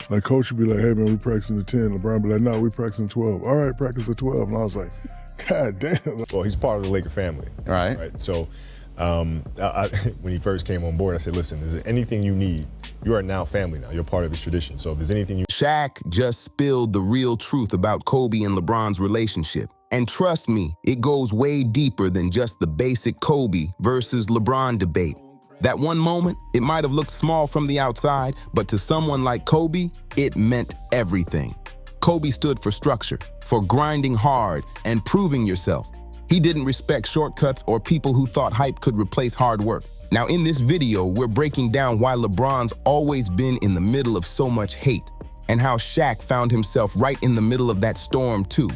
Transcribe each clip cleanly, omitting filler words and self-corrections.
Like, coach would be like, hey, man, we practicing the 10. LeBron be like, no, we practicing 12. All right, practice the 12. And I was like, God damn. Well, he's part of the Laker family. Right. So when he first came on board, I said, listen, is there anything you need? You are now family now. You're part of this tradition. So if there's anything you... Shaq just spilled the real truth about Kobe and LeBron's relationship. And trust me, it goes way deeper than just the basic Kobe versus LeBron debate. That one moment, it might have looked small from the outside, but to someone like Kobe, it meant everything. Kobe stood for structure, for grinding hard and proving yourself. He didn't respect shortcuts or people who thought hype could replace hard work. Now in this video, we're breaking down why LeBron's always been in the middle of so much hate, and how Shaq found himself right in the middle of that storm too.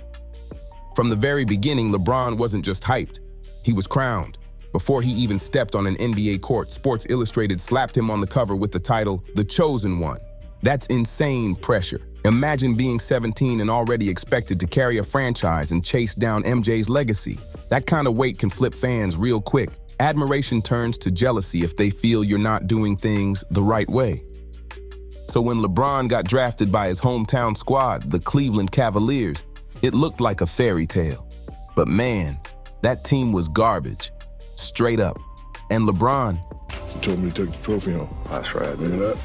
From the very beginning, LeBron wasn't just hyped, he was crowned. Before he even stepped on an NBA court, Sports Illustrated slapped him on the cover with the title, The Chosen One. That's insane pressure. Imagine being 17 and already expected to carry a franchise and chase down MJ's legacy. That kind of weight can flip fans real quick. Admiration turns to jealousy if they feel you're not doing things the right way. So when LeBron got drafted by his hometown squad, the Cleveland Cavaliers, it looked like a fairy tale. But man, that team was garbage. Straight up. And LeBron... He told me to take the trophy home. That's right. Remember that?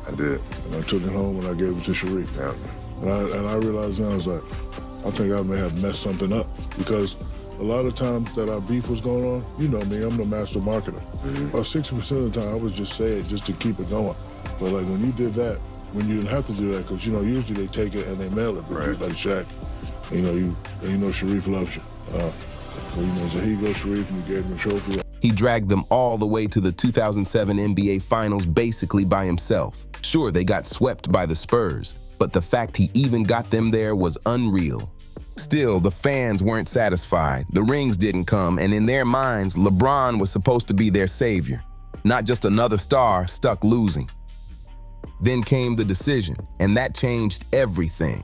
I did. And I took it home and I gave it to Sharif. Yeah. And I realized now, I was like, I think I may have messed something up, because a lot of times that our beef was going on, you know me, I'm the master marketer. About 60% of the time, I would just say it just to keep it going. But like when you did that, when you didn't have to do that, because usually they take it and they mail it, but you like Shaq, and Sharif loves you. So here you go, Sharif, and you gave him the trophy. He dragged them all the way to the 2007 NBA Finals basically by himself. Sure, they got swept by the Spurs, but the fact he even got them there was unreal. Still, the fans weren't satisfied. The rings didn't come, and in their minds, LeBron was supposed to be their savior, not just another star stuck losing. Then came the decision, and that changed everything.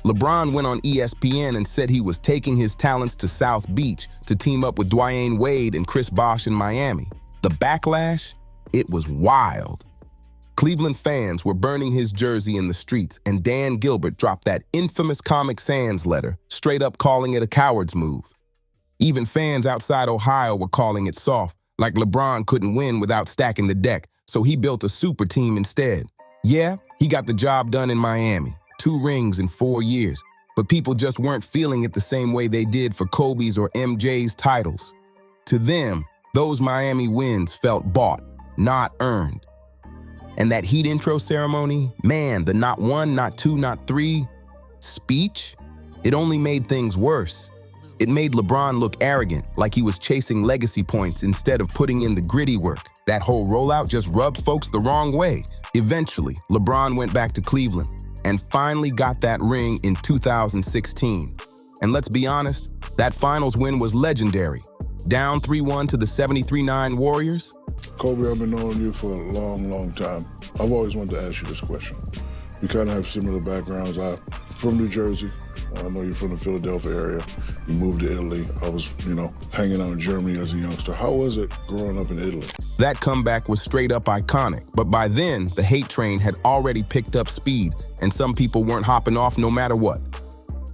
LeBron went on ESPN and said he was taking his talents to South Beach to team up with Dwyane Wade and Chris Bosh in Miami. The backlash? It was wild. Cleveland fans were burning his jersey in the streets, and Dan Gilbert dropped that infamous Comic Sans letter, straight up calling it a coward's move. Even fans outside Ohio were calling it soft, like LeBron couldn't win without stacking the deck, so he built a super team instead. Yeah, he got the job done in Miami. 2 rings in 4 years, but people just weren't feeling it the same way they did for Kobe's or MJ's titles. To them, those Miami wins felt bought, not earned. And that Heat intro ceremony, man, the not 1, not 2, not 3 speech, it only made things worse. It made LeBron look arrogant, like he was chasing legacy points instead of putting in the gritty work. That whole rollout just rubbed folks the wrong way. Eventually, LeBron went back to Cleveland and finally got that ring in 2016. And let's be honest, that finals win was legendary. Down 3-1 to the 73-9 Warriors. Kobe, I've been knowing you for a long, long time. I've always wanted to ask you this question. We kind of have similar backgrounds. I'm from New Jersey. I know you're from the Philadelphia area. You moved to Italy. I was, hanging out in Germany as a youngster. How was it growing up in Italy? That comeback was straight up iconic, but by then, the hate train had already picked up speed, and some people weren't hopping off no matter what.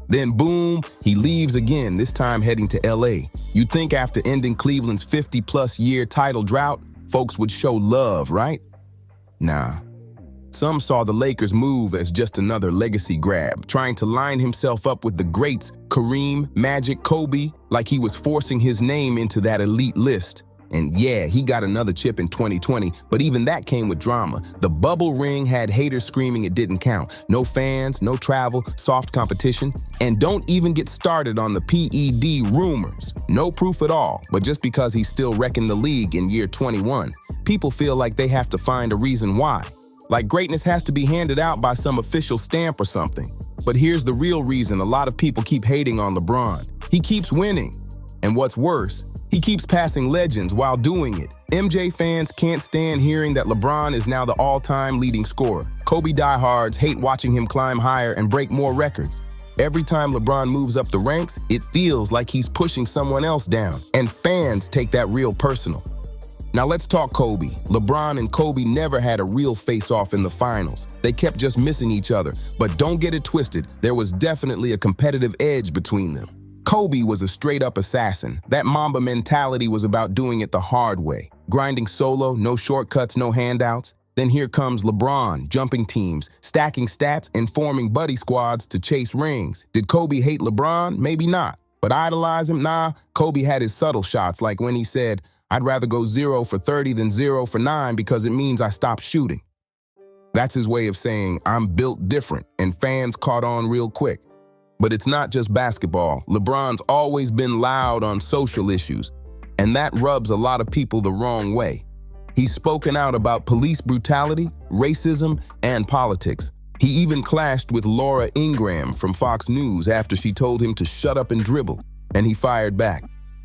Then boom, he leaves again, this time heading to LA. You'd think after ending Cleveland's 50-plus year title drought, folks would show love, right? Nah. Some saw the Lakers' move as just another legacy grab, trying to line himself up with the greats Kareem, Magic, Kobe, like he was forcing his name into that elite list. And yeah, he got another chip in 2020, but even that came with drama. The bubble ring had haters screaming it didn't count. No fans, no travel, soft competition, and don't even get started on the PED rumors. No proof at all, but just because he's still wrecking the league in year 21, people feel like they have to find a reason why. Like greatness has to be handed out by some official stamp or something. But here's the real reason a lot of people keep hating on LeBron. He keeps winning. And what's worse, he keeps passing legends while doing it. MJ fans can't stand hearing that LeBron is now the all-time leading scorer. Kobe diehards hate watching him climb higher and break more records. Every time LeBron moves up the ranks, it feels like he's pushing someone else down, and fans take that real personal. Now let's talk Kobe. LeBron and Kobe never had a real face-off in the finals. They kept just missing each other. But don't get it twisted, there was definitely a competitive edge between them. Kobe was a straight-up assassin. That Mamba mentality was about doing it the hard way. Grinding solo, no shortcuts, no handouts. Then here comes LeBron, jumping teams, stacking stats, and forming buddy squads to chase rings. Did Kobe hate LeBron? Maybe not. But idolize him? Nah, Kobe had his subtle shots, like when he said, "I'd rather go 0 for 30 than 0 for 9 because it means I stopped shooting." That's his way of saying, I'm built different, and fans caught on real quick. But it's not just basketball. LeBron's always been loud on social issues, and that rubs a lot of people the wrong way. He's spoken out about police brutality, racism, and politics. He even clashed with Laura Ingraham from Fox News after she told him to shut up and dribble, and he fired back.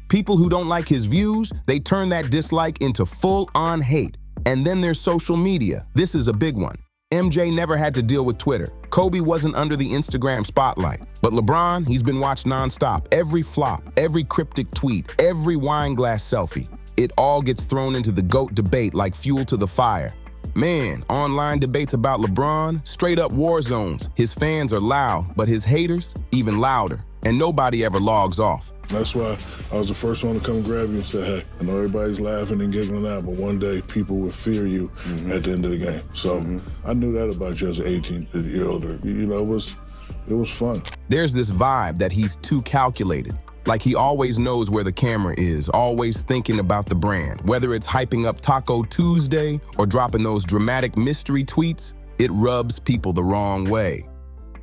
People who don't like his views, they turn that dislike into full-on hate. And then there's social media. This is a big one. MJ never had to deal with Twitter. Kobe wasn't under the Instagram spotlight. But LeBron, he's been watched nonstop. Every flop, every cryptic tweet, every wine glass selfie. It all gets thrown into the GOAT debate like fuel to the fire. Man, online debates about LeBron, straight up war zones. His fans are loud, but his haters, even louder. And nobody ever logs off. That's why I was the first one to come grab you and say, hey, I know everybody's laughing and giggling out, but one day people will fear you at the end of the game. So I knew that about you as an 18-year-old. You know, it was fun. There's this vibe that he's too calculated. Like he always knows where the camera is, always thinking about the brand. Whether it's hyping up Taco Tuesday or dropping those dramatic mystery tweets, it rubs people the wrong way.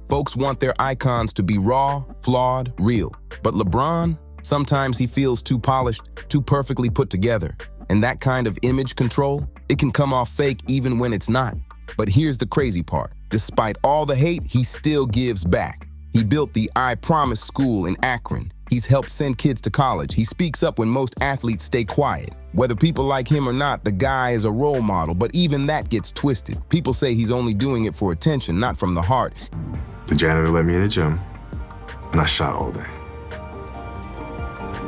Folks want their icons to be raw, flawed, real. But LeBron, sometimes he feels too polished, too perfectly put together. And that kind of image control, it can come off fake even when it's not. But here's the crazy part. Despite all the hate, he still gives back. He built the I Promise School in Akron. He's helped send kids to college. He speaks up when most athletes stay quiet. Whether people like him or not, the guy is a role model, but even that gets twisted. People say he's only doing it for attention, not from the heart. The janitor let me in the gym, and I shot all day.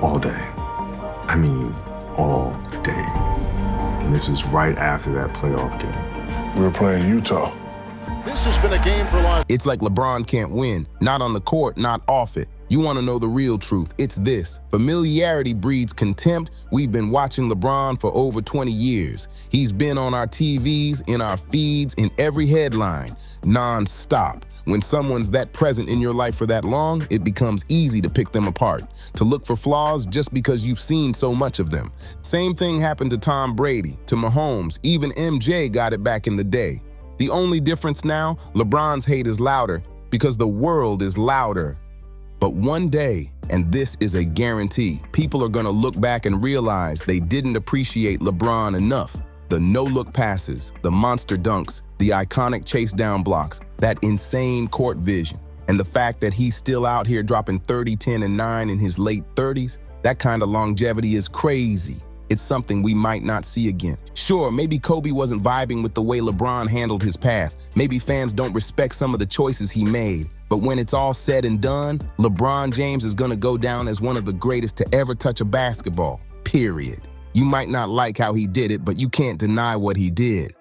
All day. I mean, all day. And this was right after that playoff game. We were playing Utah. This has been a game for life. It's like LeBron can't win. Not on the court, not off it. You want to know the real truth. It's this. Familiarity breeds contempt. We've been watching LeBron for over 20 years. He's been on our TVs, in our feeds, in every headline, non-stop. When someone's that present in your life for that long, it becomes easy to pick them apart, to look for flaws just because you've seen so much of them. Same thing happened to Tom Brady, to Mahomes, even MJ got it back in the day. The only difference now, LeBron's hate is louder because the world is louder. But one day, and this is a guarantee, people are gonna look back and realize they didn't appreciate LeBron enough. The no-look passes, the monster dunks, the iconic chase down blocks, that insane court vision, and the fact that he's still out here dropping 30, 10, and 9 in his late 30s, that kind of longevity is crazy. It's something we might not see again. Sure, maybe Kobe wasn't vibing with the way LeBron handled his path. Maybe fans don't respect some of the choices he made. But when it's all said and done, LeBron James is gonna go down as one of the greatest to ever touch a basketball, period. You might not like how he did it, but you can't deny what he did.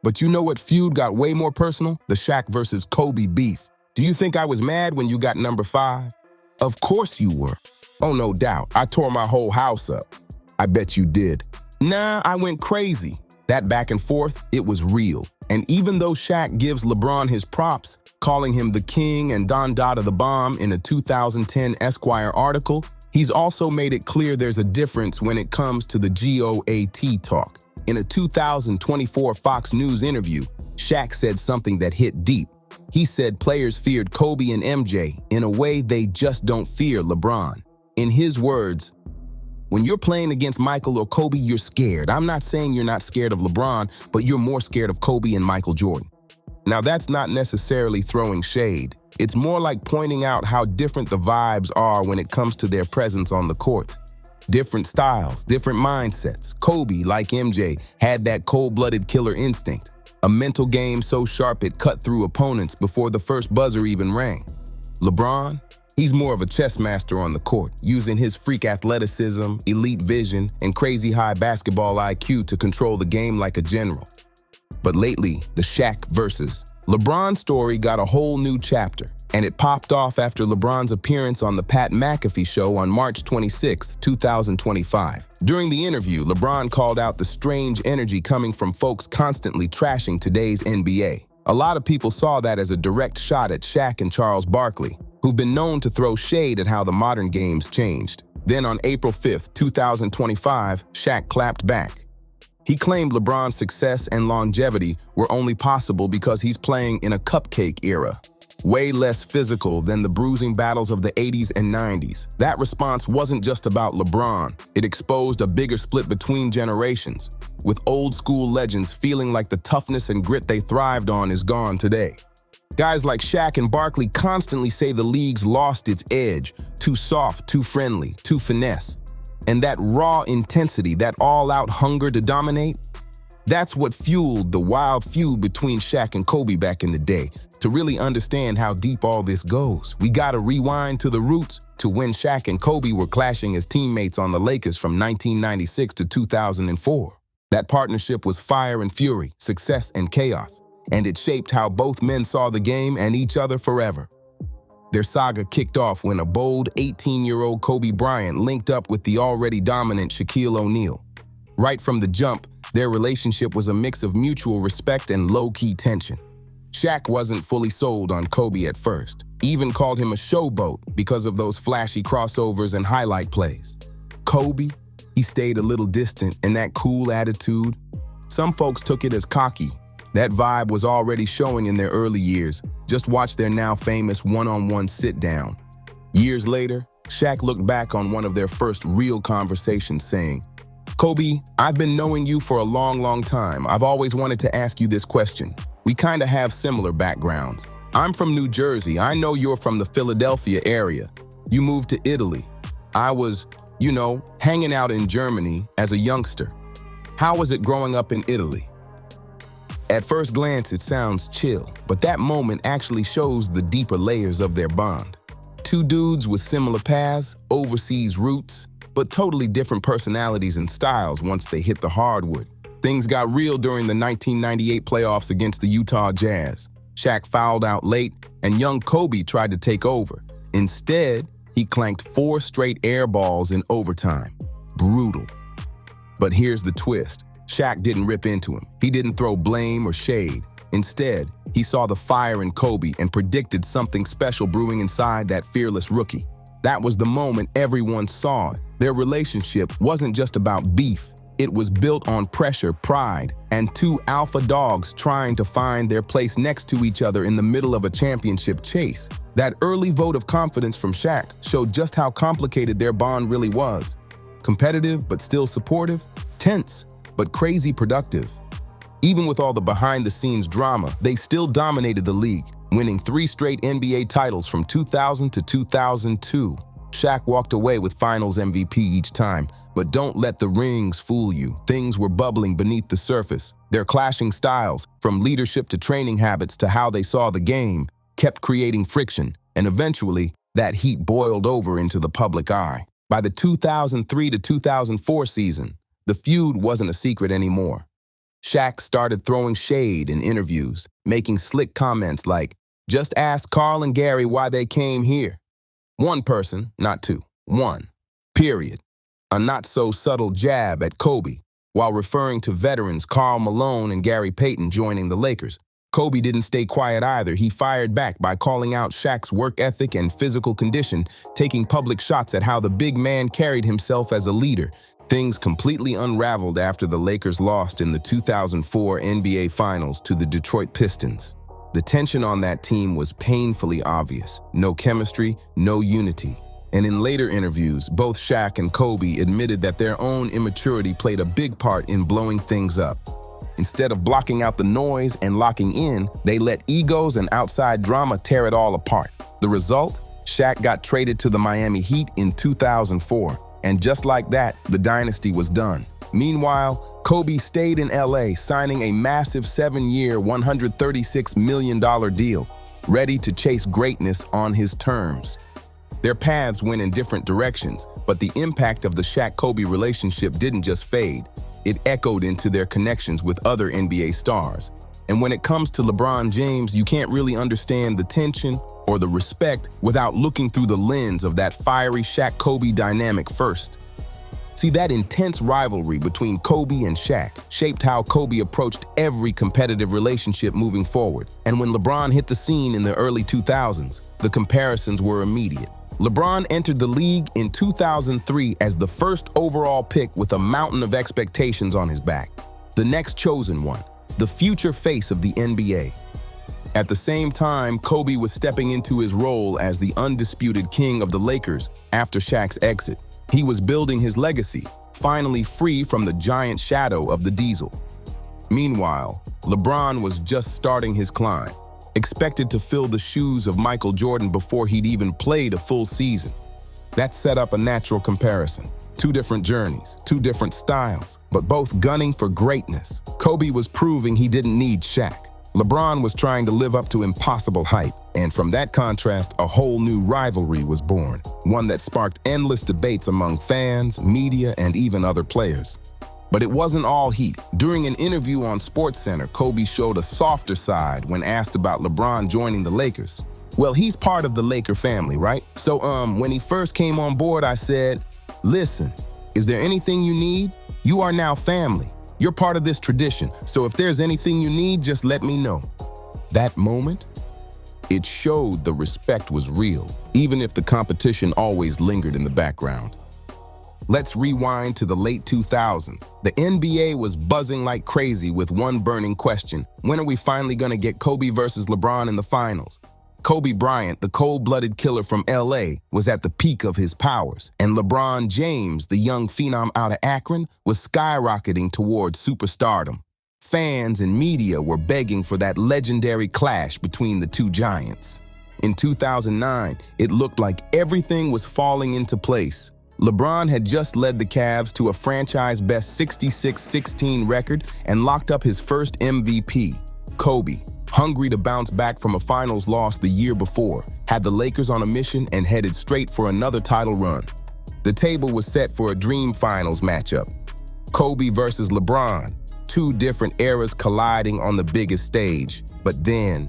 But you know what feud got way more personal? The Shaq versus Kobe beef. Do you think I was mad when you got number 5? Of course you were. Oh, no doubt. I tore my whole house up. I bet you did. Nah, I went crazy. That back and forth, it was real. And even though Shaq gives LeBron his props, calling him the king and Don Dada the bomb in a 2010 Esquire article, he's also made it clear there's a difference when it comes to the GOAT talk. In a 2024 Fox News interview, Shaq said something that hit deep. He said players feared Kobe and MJ in a way they just don't fear LeBron. In his words, when you're playing against Michael or Kobe, you're scared. I'm not saying you're not scared of LeBron, but you're more scared of Kobe and Michael Jordan. Now, that's not necessarily throwing shade. It's more like pointing out how different the vibes are when it comes to their presence on the court. Different styles, different mindsets. Kobe, like MJ, had that cold-blooded killer instinct. A mental game so sharp it cut through opponents before the first buzzer even rang. LeBron, He's more of a chess master on the court, using his freak athleticism, elite vision, and crazy high basketball IQ to control the game like a general. But lately, the Shaq versus LeBron story got a whole new chapter, and it popped off after LeBron's appearance on the Pat McAfee show on March 26, 2025. During the interview, LeBron called out the strange energy coming from folks constantly trashing today's NBA. A lot of people saw that as a direct shot at Shaq and Charles Barkley, who've been known to throw shade at how the modern game's changed. Then on April 5th, 2025, Shaq clapped back. He claimed LeBron's success and longevity were only possible because he's playing in a cupcake era, way less physical than the bruising battles of the 80s and 90s. That response wasn't just about LeBron. It exposed a bigger split between generations, with old school legends feeling like the toughness and grit they thrived on is gone today. Guys like Shaq and Barkley constantly say the league's lost its edge, too soft, too friendly, too finesse. And that raw intensity, that all-out hunger to dominate, that's what fueled the wild feud between Shaq and Kobe back in the day. To really understand how deep all this goes, we gotta rewind to the roots, to when Shaq and Kobe were clashing as teammates on the Lakers from 1996 to 2004. That partnership was fire and fury, success and chaos, and it shaped how both men saw the game and each other forever. Their saga kicked off when a bold 18-year-old Kobe Bryant linked up with the already dominant Shaquille O'Neal. Right from the jump, their relationship was a mix of mutual respect and low-key tension. Shaq wasn't fully sold on Kobe at first, even called him a showboat because of those flashy crossovers and highlight plays. Kobe, he stayed a little distant in that cool attitude. Some folks took it as cocky. That vibe was already showing in their early years. Just watch their now famous one-on-one sit-down. Years later, Shaq looked back on one of their first real conversations saying, "Kobe, I've been knowing you for a long, long time. I've always wanted to ask you this question. We kind of have similar backgrounds. I'm from New Jersey. I know you're from the Philadelphia area. You moved to Italy. I was, hanging out in Germany as a youngster. How was it growing up in Italy?" At first glance, it sounds chill, but that moment actually shows the deeper layers of their bond. Two dudes with similar paths, overseas roots, but totally different personalities and styles once they hit the hardwood. Things got real during the 1998 playoffs against the Utah Jazz. Shaq fouled out late, and young Kobe tried to take over. Instead, he clanked 4 straight air balls in overtime. Brutal. But here's the twist. Shaq didn't rip into him. He didn't throw blame or shade. Instead, he saw the fire in Kobe and predicted something special brewing inside that fearless rookie. That was the moment everyone saw it. Their relationship wasn't just about beef. It was built on pressure, pride, and 2 alpha dogs trying to find their place next to each other in the middle of a championship chase. That early vote of confidence from Shaq showed just how complicated their bond really was. Competitive, but still supportive. Tense, but crazy productive. Even with all the behind-the-scenes drama, they still dominated the league, winning 3 straight NBA titles from 2000 to 2002. Shaq walked away with Finals MVP each time, but don't let the rings fool you. Things were bubbling beneath the surface. Their clashing styles, from leadership to training habits to how they saw the game, kept creating friction, and eventually, that heat boiled over into the public eye. By the 2003 to 2004 season, the feud wasn't a secret anymore. Shaq started throwing shade in interviews, making slick comments like, "Just ask Carl and Gary why they came here." One person, not 2. 1. Period. A not-so-subtle jab at Kobe, while referring to veterans Karl Malone and Gary Payton joining the Lakers. Kobe didn't stay quiet either. He fired back by calling out Shaq's work ethic and physical condition, taking public shots at how the big man carried himself as a leader. Things completely unraveled after the Lakers lost in the 2004 NBA Finals to the Detroit Pistons. The tension on that team was painfully obvious. No chemistry, no unity. And in later interviews, both Shaq and Kobe admitted that their own immaturity played a big part in blowing things up. Instead of blocking out the noise and locking in, they let egos and outside drama tear it all apart. The result? Shaq got traded to the Miami Heat in 2004. And just like that, the dynasty was done. Meanwhile, Kobe stayed in LA, signing a massive 7-year, $136 million deal, ready to chase greatness on his terms. Their paths went in different directions, but the impact of the Shaq-Kobe relationship didn't just fade. It echoed into their connections with other NBA stars. And when it comes to LeBron James, you can't really understand the tension or the respect without looking through the lens of that fiery Shaq-Kobe dynamic first. See, that intense rivalry between Kobe and Shaq shaped how Kobe approached every competitive relationship moving forward. And when LeBron hit the scene in the early 2000s, the comparisons were immediate. LeBron entered the league in 2003 as the first overall pick with a mountain of expectations on his back. The next chosen one, the future face of the NBA. At the same time, Kobe was stepping into his role as the undisputed king of the Lakers after Shaq's exit. He was building his legacy, finally free from the giant shadow of the Diesel. Meanwhile, LeBron was just starting his climb, expected to fill the shoes of Michael Jordan before he'd even played a full season. That set up a natural comparison. Two different journeys, two different styles, but both gunning for greatness. Kobe was proving he didn't need Shaq. LeBron was trying to live up to impossible hype, and from that contrast, a whole new rivalry was born, one that sparked endless debates among fans, media, and even other players. But it wasn't all heat. During an interview on SportsCenter, Kobe showed a softer side when asked about LeBron joining the Lakers. Well, he's part of the Laker family, right? So, when he first came on board, I said, listen, is there anything you need? You are now family. You're part of this tradition, so if there's anything you need, just let me know. That moment, it showed the respect was real, even if the competition always lingered in the background. Let's rewind to the late 2000s. The NBA was buzzing like crazy with one burning question. When are we finally gonna get Kobe versus LeBron in the finals? Kobe Bryant, the cold-blooded killer from LA, was at the peak of his powers, and LeBron James, the young phenom out of Akron, was skyrocketing towards superstardom. Fans and media were begging for that legendary clash between the two giants. In 2009, it looked like everything was falling into place. LeBron had just led the Cavs to a franchise-best 66-16 record and locked up his first MVP. Kobe, hungry to bounce back from a finals loss the year before, had the Lakers on a mission and headed straight for another title run. The table was set for a dream finals matchup. Kobe versus LeBron, two different eras colliding on the biggest stage. But then,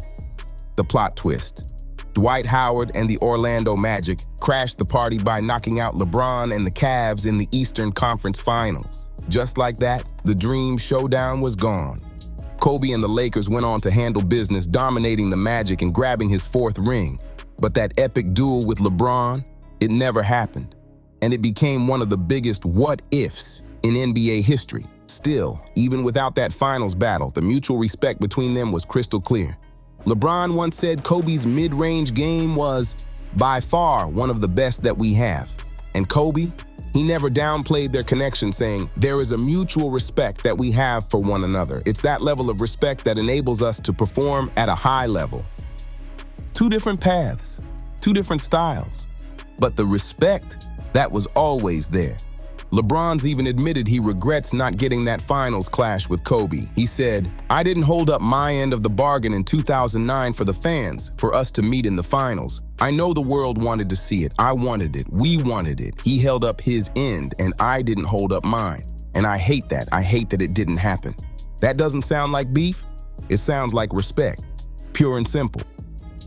the plot twist. Dwight Howard and the Orlando Magic crashed the party by knocking out LeBron and the Cavs in the Eastern Conference Finals. Just like that, the dream showdown was gone. Kobe and the Lakers went on to handle business, dominating the Magic and grabbing his fourth ring. But that epic duel with LeBron, it never happened. And it became one of the biggest what-ifs in NBA history. Still, even without that finals battle, the mutual respect between them was crystal clear. LeBron once said Kobe's mid-range game was, by far, one of the best that we have. And Kobe, he never downplayed their connection, saying, there is a mutual respect that we have for one another. It's that level of respect that enables us to perform at a high level. Two different paths, two different styles, but the respect, that was always there. LeBron's even admitted he regrets not getting that finals clash with Kobe. He said, I didn't hold up my end of the bargain in 2009 for the fans, for us to meet in the finals. I know the world wanted to see it. I wanted it. We wanted it. He held up his end, and I didn't hold up mine. And I hate that. I hate that it didn't happen. That doesn't sound like beef. It sounds like respect. Pure and simple.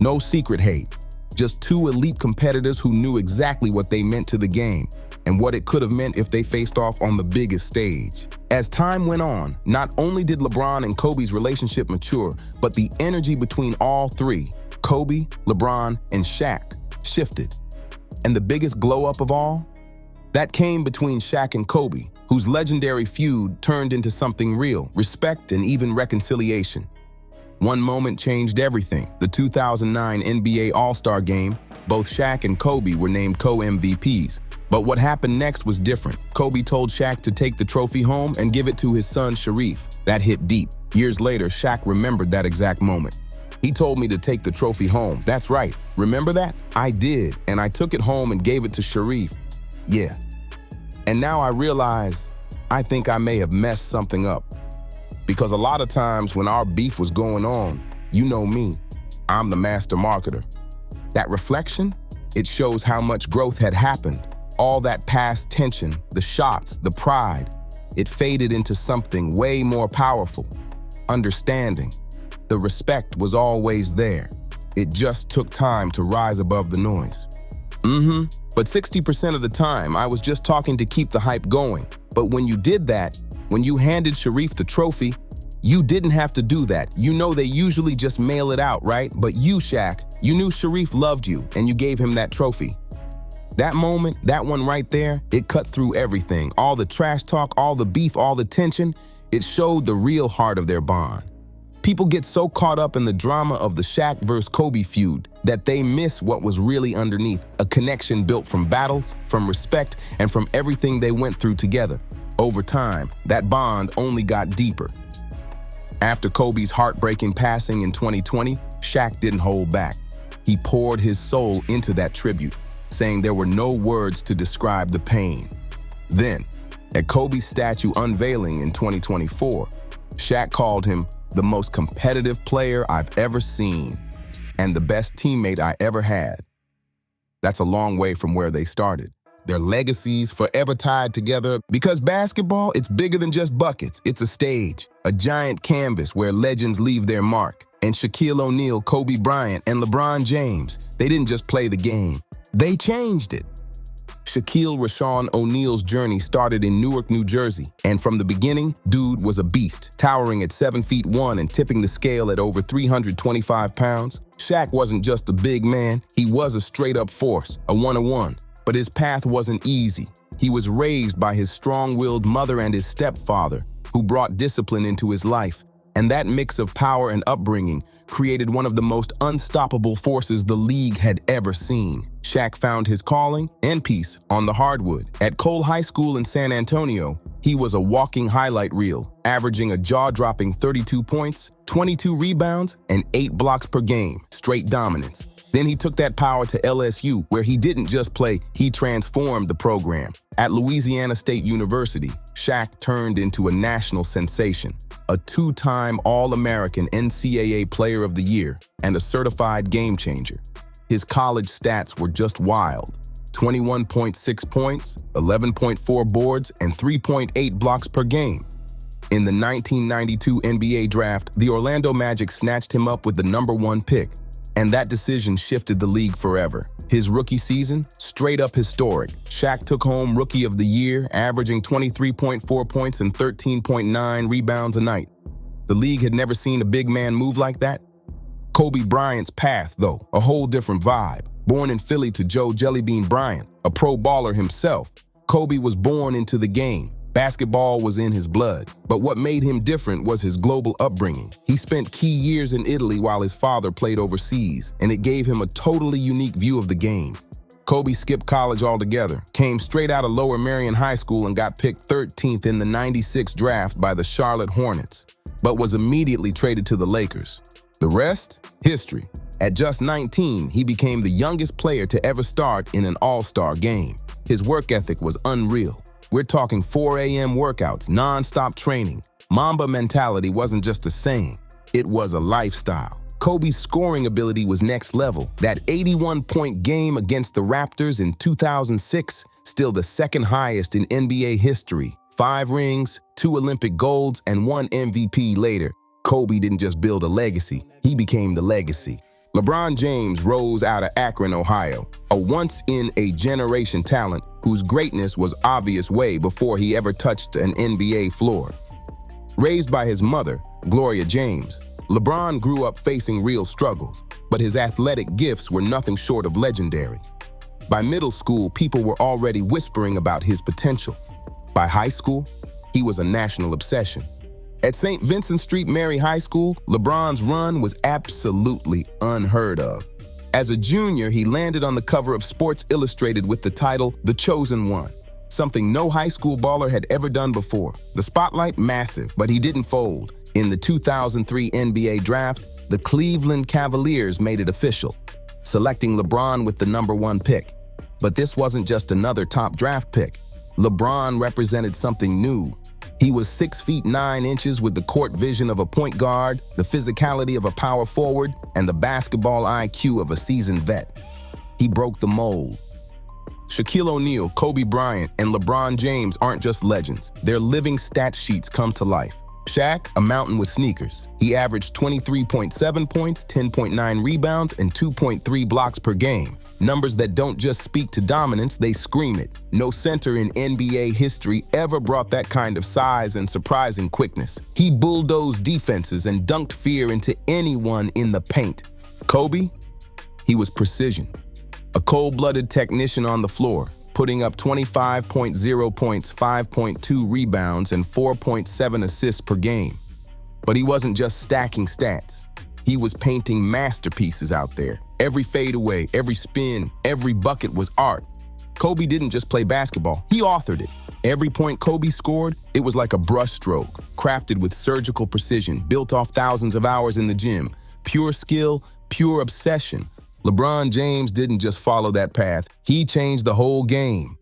No secret hate. Just two elite competitors who knew exactly what they meant to the game and what it could have meant if they faced off on the biggest stage. As time went on, not only did LeBron and Kobe's relationship mature, but the energy between all three, Kobe, LeBron, and Shaq, shifted. And the biggest glow-up of all? That came between Shaq and Kobe, whose legendary feud turned into something real, respect and even reconciliation. One moment changed everything. The 2009 NBA All-Star Game, both Shaq and Kobe were named co-MVPs. But what happened next was different. Kobe told Shaq to take the trophy home and give it to his son, Sharif. That hit deep. Years later, Shaq remembered that exact moment. He told me to take the trophy home. That's right. Remember that? I did, and I took it home and gave it to Sharif. Yeah. And now I realize I think I may have messed something up. Because a lot of times when our beef was going on, you know me, I'm the master marketer. That reflection, It shows how much growth had happened. All that past tension, the shots, the pride, it faded into something way more powerful. Understanding. The respect was always there. It just took time to rise above the noise. But 60% of the time, I was just talking to keep the hype going. But when you did that, when you handed Sharif the trophy, you didn't have to do that. You know they usually just mail it out, right? But you, Shaq, you knew Sharif loved you and you gave him that trophy. That moment, that one right there, it cut through everything. All the trash talk, all the beef, all the tension, it showed the real heart of their bond. People get so caught up in the drama of the Shaq vs. Kobe feud that they miss what was really underneath, a connection built from battles, from respect, and from everything they went through together. Over time, that bond only got deeper. After Kobe's heartbreaking passing in 2020, Shaq didn't hold back. He poured his soul into that tribute, saying there were no words to describe the pain. Then, at Kobe's statue unveiling in 2024, Shaq called him the most competitive player I've ever seen and the best teammate I ever had. That's a long way from where they started. Their legacies forever tied together because basketball, it's bigger than just buckets. It's a stage, a giant canvas where legends leave their mark. And Shaquille O'Neal, Kobe Bryant, and LeBron James, they didn't just play the game. They changed it. Shaquille Rashawn O'Neal's journey started in Newark, New Jersey. And from the beginning, dude was a beast, towering at 7'1" and tipping the scale at over 325 pounds. Shaq wasn't just a big man, he was a straight-up force, a one-on-one. But his path wasn't easy. He was raised by his strong-willed mother and his stepfather, who brought discipline into his life. And that mix of power and upbringing created one of the most unstoppable forces the league had ever seen. Shaq found his calling and peace on the hardwood. At Cole High School in San Antonio, he was a walking highlight reel, averaging a jaw-dropping 32 points, 22 rebounds, and 8 blocks per game, straight dominance. Then he took that power to LSU, where he didn't just play, he transformed the program. At Louisiana State University, Shaq turned into a national sensation, a 2-time All-American NCAA Player of the Year, and a certified game changer. His college stats were just wild. 21.6 points, 11.4 boards, and 3.8 blocks per game. In the 1992 NBA draft, the Orlando Magic snatched him up with the #1 pick. And that decision shifted the league forever. His rookie season, straight up historic. Shaq took home Rookie of the Year, averaging 23.4 points and 13.9 rebounds a night. The league had never seen a big man move like that. Kobe Bryant's path, though, a whole different vibe. Born in Philly to Joe Jellybean Bryant, a pro baller himself, Kobe was born into the game. Basketball was in his blood, but what made him different was his global upbringing. He spent key years in Italy while his father played overseas, and it gave him a totally unique view of the game. Kobe skipped college altogether, came straight out of Lower Merion High School and got picked 13th in the '96 draft by the Charlotte Hornets, but was immediately traded to the Lakers. The rest? History. At just 19, he became the youngest player to ever start in an all-star game. His work ethic was unreal. We're talking 4 a.m. workouts, non-stop training. Mamba mentality wasn't just a saying, it was a lifestyle. Kobe's scoring ability was next level. That 81-point game against the Raptors in 2006, still the second highest in NBA history. 5 rings, 2 Olympic golds, and 1 MVP later. Kobe didn't just build a legacy, he became the legacy. LeBron James rose out of Akron, Ohio, a once-in-a-generation talent whose greatness was obvious way before he ever touched an NBA floor. Raised by his mother, Gloria James, LeBron grew up facing real struggles, but his athletic gifts were nothing short of legendary. By middle school, people were already whispering about his potential. By high school, he was a national obsession. At St. Vincent Street Mary High School, LeBron's run was absolutely unheard of. As a junior, he landed on the cover of Sports Illustrated with the title, The Chosen One, something no high school baller had ever done before. The spotlight, massive, but he didn't fold. In the 2003 NBA draft, the Cleveland Cavaliers made it official, selecting LeBron with the #1 pick. But this wasn't just another top draft pick. LeBron represented something new. He was 6 feet 9 inches with the court vision of a point guard, the physicality of a power forward, and the basketball IQ of a seasoned vet. He broke the mold. Shaquille O'Neal, Kobe Bryant, and LeBron James aren't just legends. Their living stat sheets come to life. Shaq, a mountain with sneakers. He averaged 23.7 points, 10.9 rebounds, and 2.3 blocks per game. Numbers that don't just speak to dominance, they scream it. No center in NBA history ever brought that kind of size and surprising quickness. He bulldozed defenses and dunked fear into anyone in the paint. Kobe? He was precision. A cold-blooded technician on the floor, putting up 25.0 points, 5.2 rebounds, and 4.7 assists per game. But he wasn't just stacking stats. He was painting masterpieces out there. Every fadeaway, every spin, every bucket was art. Kobe didn't just play basketball, he authored it. Every point Kobe scored, it was like a brushstroke, crafted with surgical precision, built off thousands of hours in the gym. Pure skill, pure obsession. LeBron James didn't just follow that path, he changed the whole game.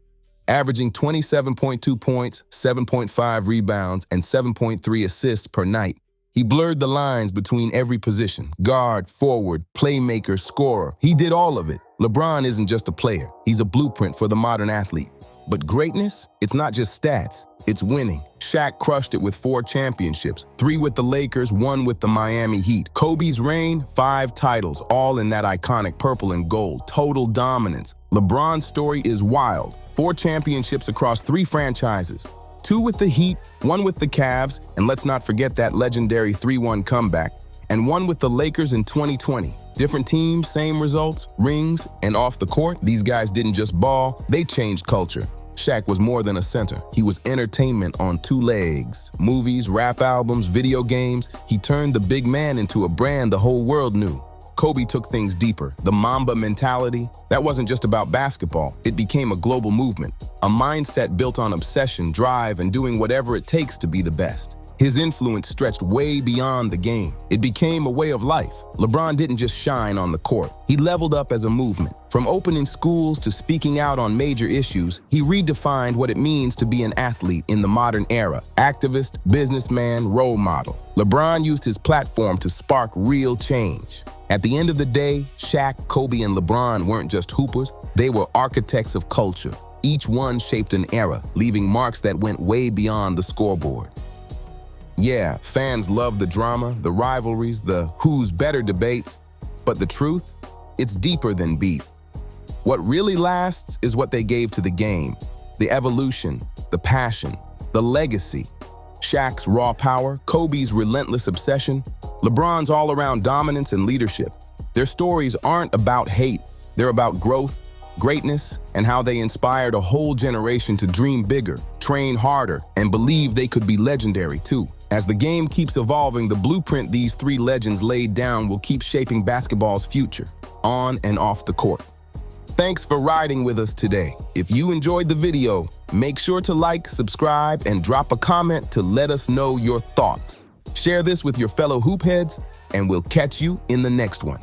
Averaging 27.2 points, 7.5 rebounds, and 7.3 assists per night. He blurred the lines between every position, guard, forward, playmaker, scorer. He did all of it. LeBron isn't just a player, he's a blueprint for the modern athlete. But greatness, it's not just stats, it's winning. Shaq crushed it with 4 championships, 3 with the Lakers, 1 with the Miami Heat. Kobe's reign, 5 titles, all in that iconic purple and gold, total dominance. LeBron's story is wild, 4 championships across 3 franchises. 2 with the Heat, 1 with the Cavs, and let's not forget that legendary 3-1 comeback, and 1 with the Lakers in 2020. Different teams, same results, rings, and off the court, these guys didn't just ball, they changed culture. Shaq was more than a center. He was entertainment on 2 legs. Movies, rap albums, video games, he turned the big man into a brand the whole world knew. Kobe took things deeper. The Mamba mentality, that wasn't just about basketball. It became a global movement, a mindset built on obsession, drive, and doing whatever it takes to be the best. His influence stretched way beyond the game. It became a way of life. LeBron didn't just shine on the court. He leveled up as a movement. From opening schools to speaking out on major issues, he redefined what it means to be an athlete in the modern era. Activist, businessman, role model. LeBron used his platform to spark real change. At the end of the day, Shaq, Kobe, and LeBron weren't just hoopers, they were architects of culture. Each one shaped an era, leaving marks that went way beyond the scoreboard. Yeah, fans love the drama, the rivalries, the who's better debates, but the truth, it's deeper than beef. What really lasts is what they gave to the game, the evolution, the passion, the legacy. Shaq's raw power, Kobe's relentless obsession, LeBron's all-around dominance and leadership. Their stories aren't about hate, they're about growth, greatness, and how they inspired a whole generation to dream bigger, train harder, and believe they could be legendary too. As the game keeps evolving, the blueprint these 3 legends laid down will keep shaping basketball's future, on and off the court. Thanks for riding with us today. If you enjoyed the video, make sure to like, subscribe, and drop a comment to let us know your thoughts. Share this with your fellow hoopheads, and we'll catch you in the next one.